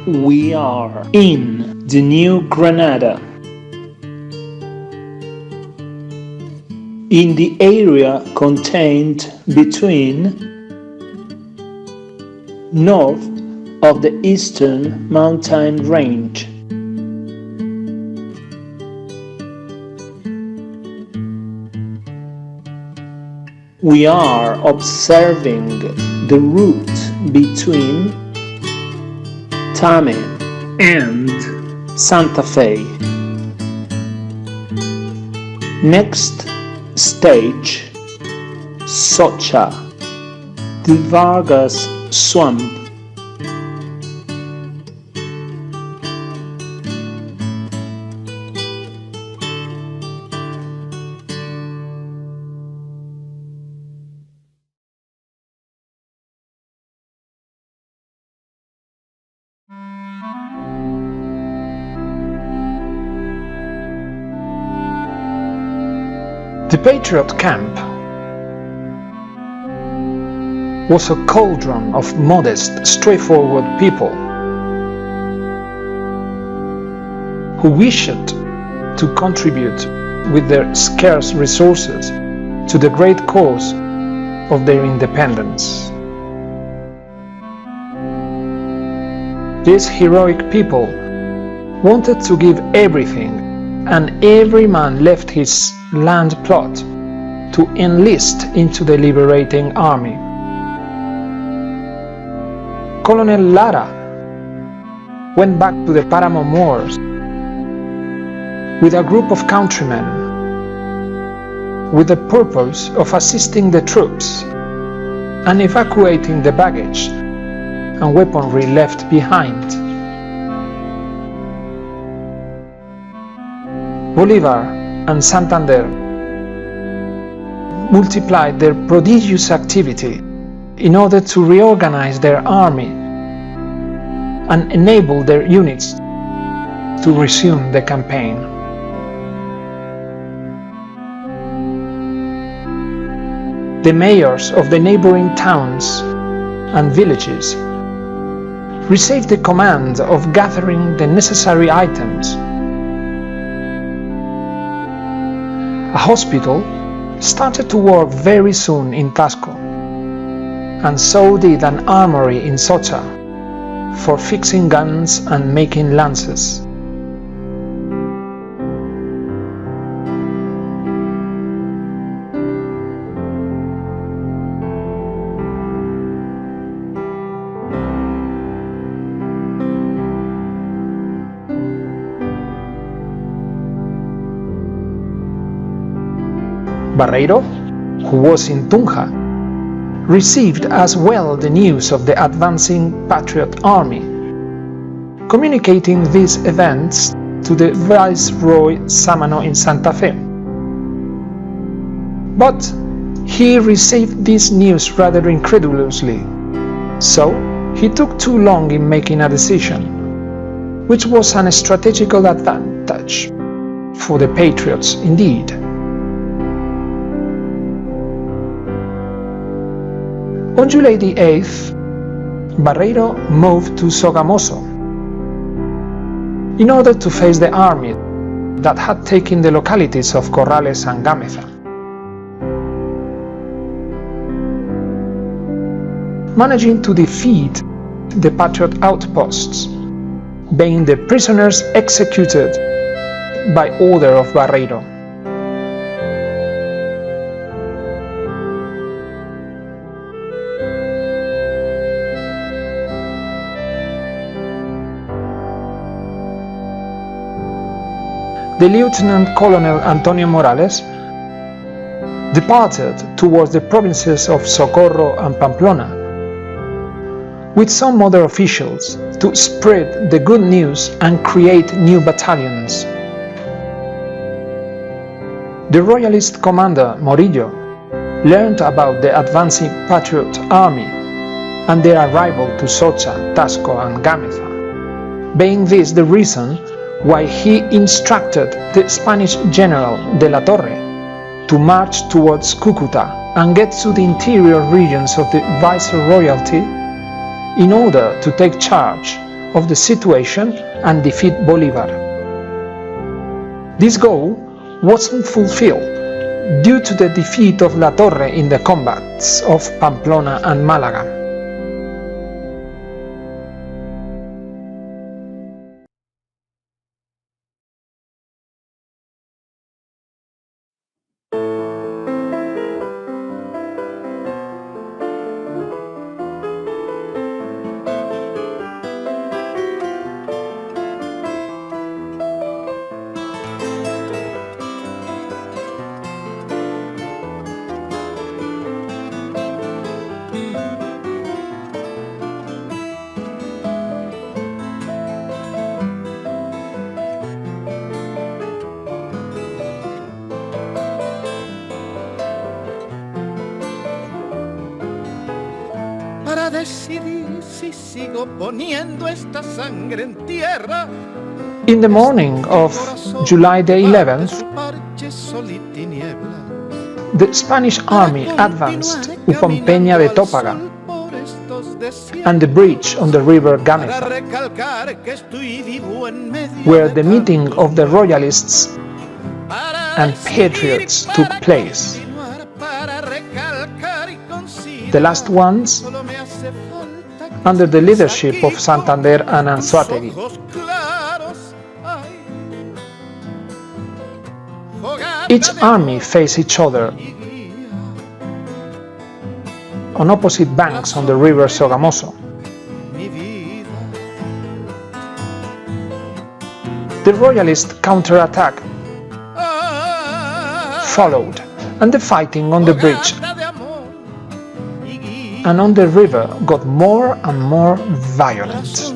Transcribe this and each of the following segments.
We are in the New Granada, in the area contained between north of the eastern mountain range. We are observing the route between Tame and Santa Fe. Next stage, Socha, the Vargas swamp. The Patriot camp was a cauldron of modest, straightforward people who wished to contribute with their scarce resources to the great cause of their independence. These heroic people wanted to give everything, and every man left his land plot to enlist into the liberating army. Colonel Lara went back to the Paramo Moors with a group of countrymen with the purpose of assisting the troops and evacuating the baggage and weaponry left behind. Bolivar and Santander multiplied their prodigious activity in order to reorganize their army and enable their units to resume the campaign. The mayors of the neighboring towns and villages received the command of gathering the necessary items. A hospital started to work very soon in Tasco, and so did an armory in Socha for fixing guns and making lances. Barreiro, who was in Tunja, received as well the news of the advancing Patriot army, communicating these events to the Viceroy Samano in Santa Fe. But he received this news rather incredulously, so he took too long in making a decision, which was an strategical advantage for the Patriots indeed. On July the 8th, Barreiro moved to Sogamoso in order to face the army that had taken the localities of Corrales and Gameza. Managing to defeat the Patriot outposts, being the prisoners executed by order of Barreiro. The Lieutenant Colonel Antonio Morales departed towards the provinces of Socorro and Pamplona with some other officials to spread the good news and create new battalions. The Royalist commander Morillo learned about the advancing Patriot army and their arrival to Socha, Tasco and Gameza, being this the reason why he instructed the Spanish general de la Torre to march towards Cúcuta and get to the interior regions of the Viceroyalty in order to take charge of the situation and defeat Bolivar. This goal wasn't fulfilled due to the defeat of La Torre in the combats of Pamplona and Malaga. Para decidir si sigo poniendo esta sangre en tierra. In the morning of July the 11th, the Spanish army advanced upon Peña de Tópaga and the bridge on the river Gamefa, where the meeting of the royalists and patriots took place. The last ones under the leadership of Santander and Anzoátegui. Each army faced each other on opposite banks on the river Sogamoso. The royalist counterattack followed, and the fighting on the bridge and on the river got more and more violent.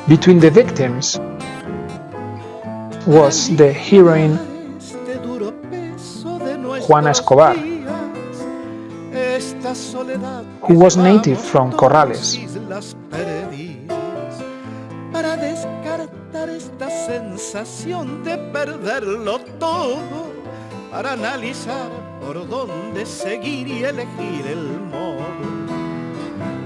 Between the victims was the heroine Juana Escobar, who was native from Corrales. Para descartar esta sensación de perderlo todo, para analizar por dónde seguir y elegir el modo,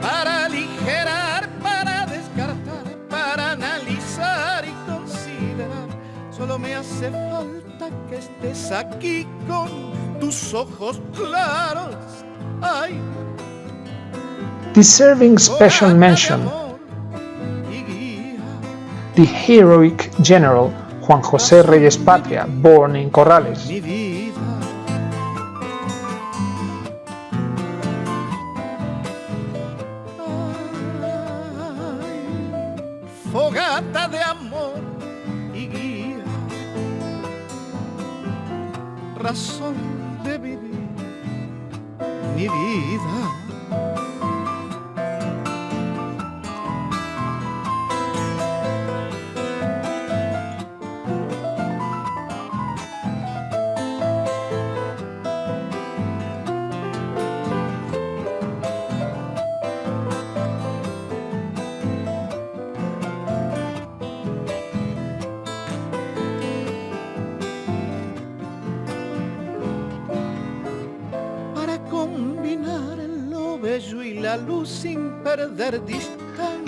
para aligerar, para descartar, para analizar y considerar. Solo me hace falta que estés aquí con tus ojos claros. Ay, deserving special mention, the heroic general Juan José Reyes Patria, born in Corrales. Fogata de amor y guía, razón de vivir mi vida.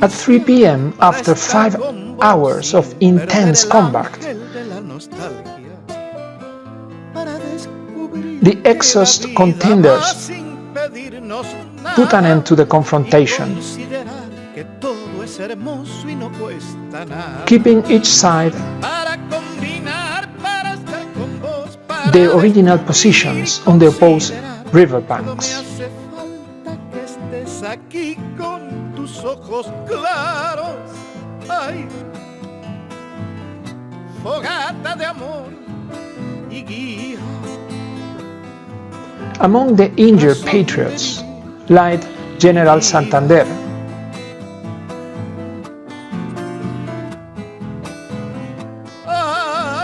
At 3 p.m., after 5 hours of intense combat, the exhaust contenders put an end to the confrontation, keeping each side their original positions on the opposed riverbanks. Aquí con tus ojos claros, ay, fogata de amor y guía. Among the injured patriots lied General Santander,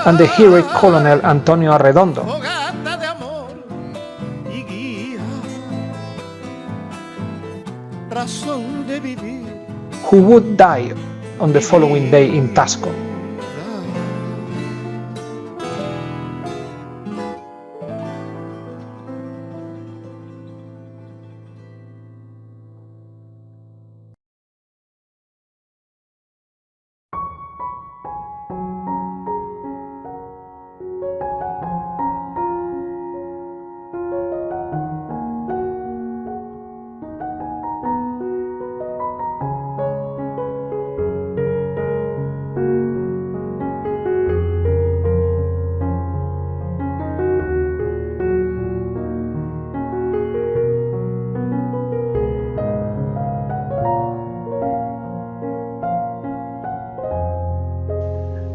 and the heroic Colonel Antonio Arredondo, who would die on the following day in Tasco.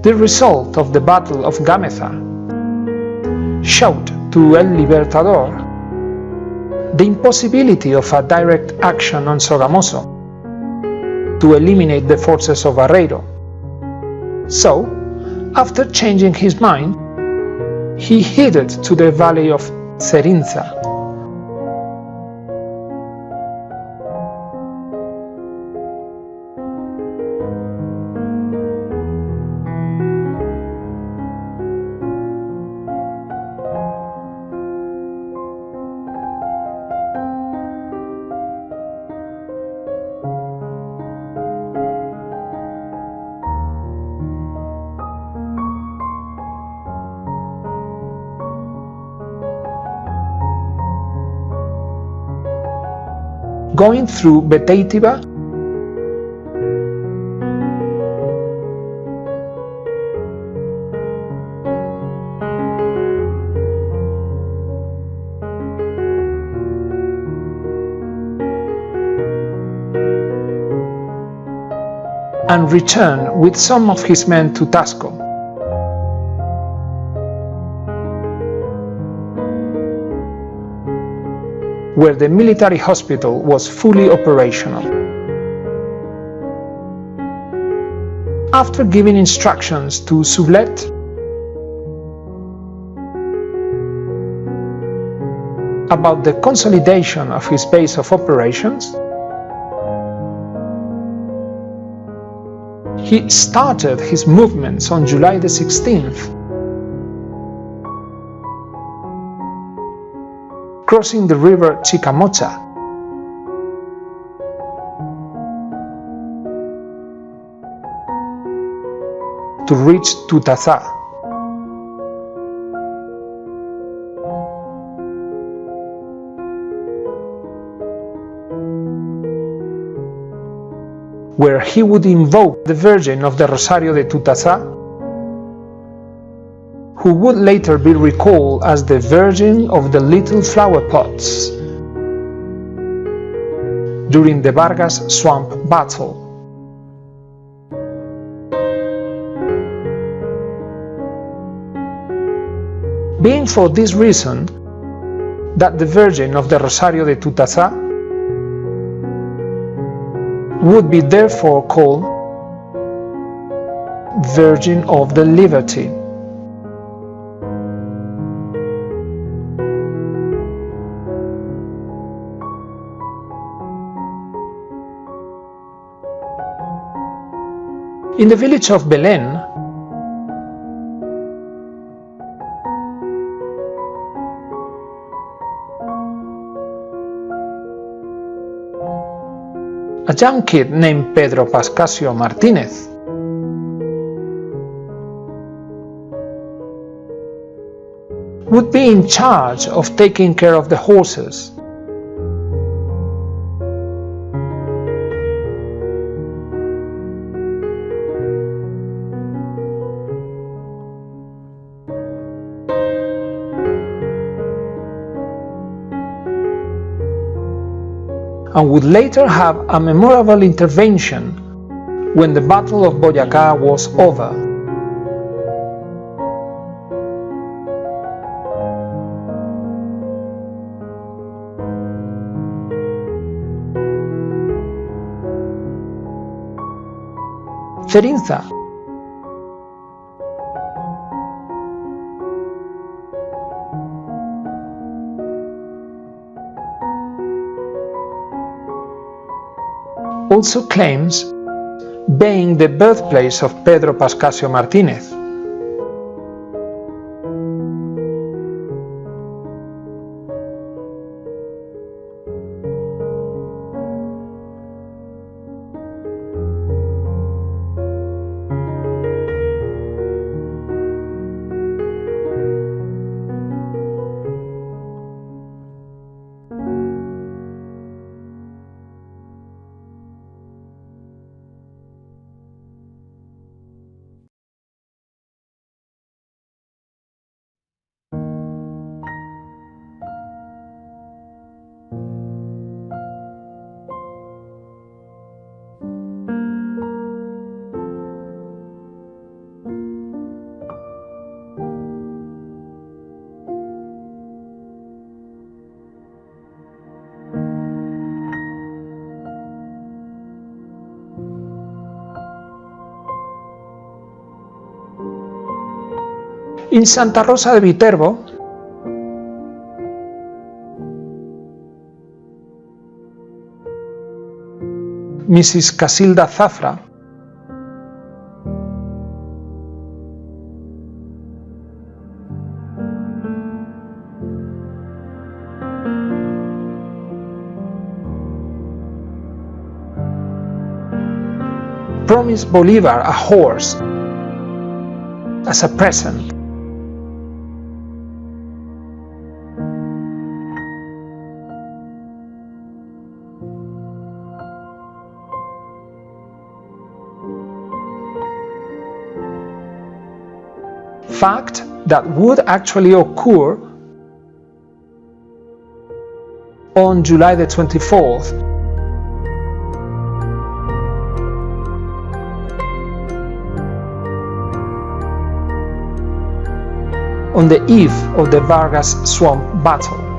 The result of the Battle of Gameza showed to El Libertador the impossibility of a direct action on Sogamoso to eliminate the forces of Barreiro. So, after changing his mind, he headed to the valley of Cerinza. Going through Beteitiva, and returned with some of his men to Tasco. Where the military hospital was fully operational. After giving instructions to Sublet, about the consolidation of his base of operations, he started his movements on July the 16th, crossing the river Chicamocha to reach Tutaza. Where he would invoke the Virgin of the Rosario de Tutaza, who would later be recalled as the Virgin of the Little Flower Pots during the Vargas Swamp Battle. Being for this reason that the Virgin of the Rosario de Tutaza would be therefore called Virgin of the Liberty. In the village of Belén, a young kid named Pedro Pascasio Martinez would be in charge of taking care of the horses. And would later have a memorable intervention when the Battle of Boyacá was over. Cerinza. Also claims being the birthplace of Pedro Pascasio Martinez. In Santa Rosa de Viterbo, Mrs. Casilda Zafra promised Bolivar a horse as a present. Fact that would actually occur on July the 24th. On the eve of the Vargas swamp battle.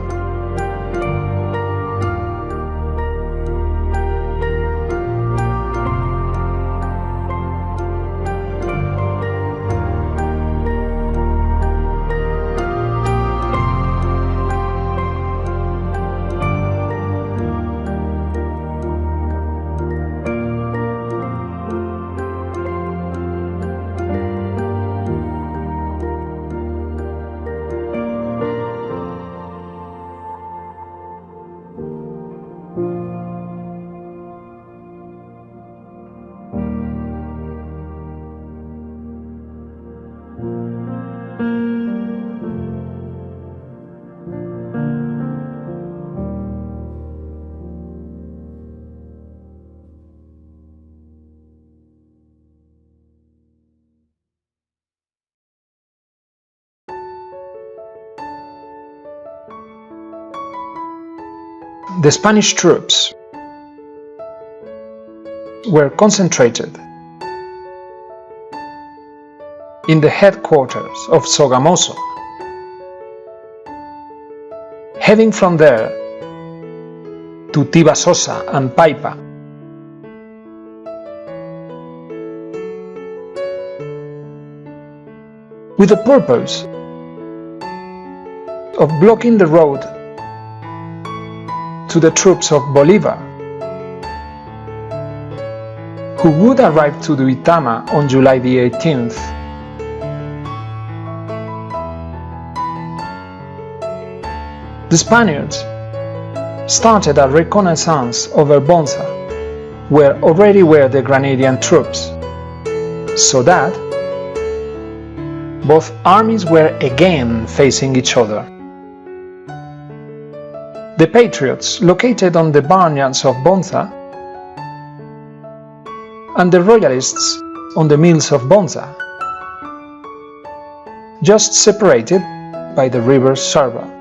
The Spanish troops were concentrated in the headquarters of Sogamoso, heading from there to Tibasosa and Paipa. With the purpose of blocking the road to the troops of Bolivar, who would arrive to Duitama on July the 18th. The Spaniards started a reconnaissance over Bonza, where already were the Granadian troops, so that both armies were again facing each other. The Patriots located on the barnyards of Bonza and the Royalists on the mills of Bonza, just separated by the river Sarva.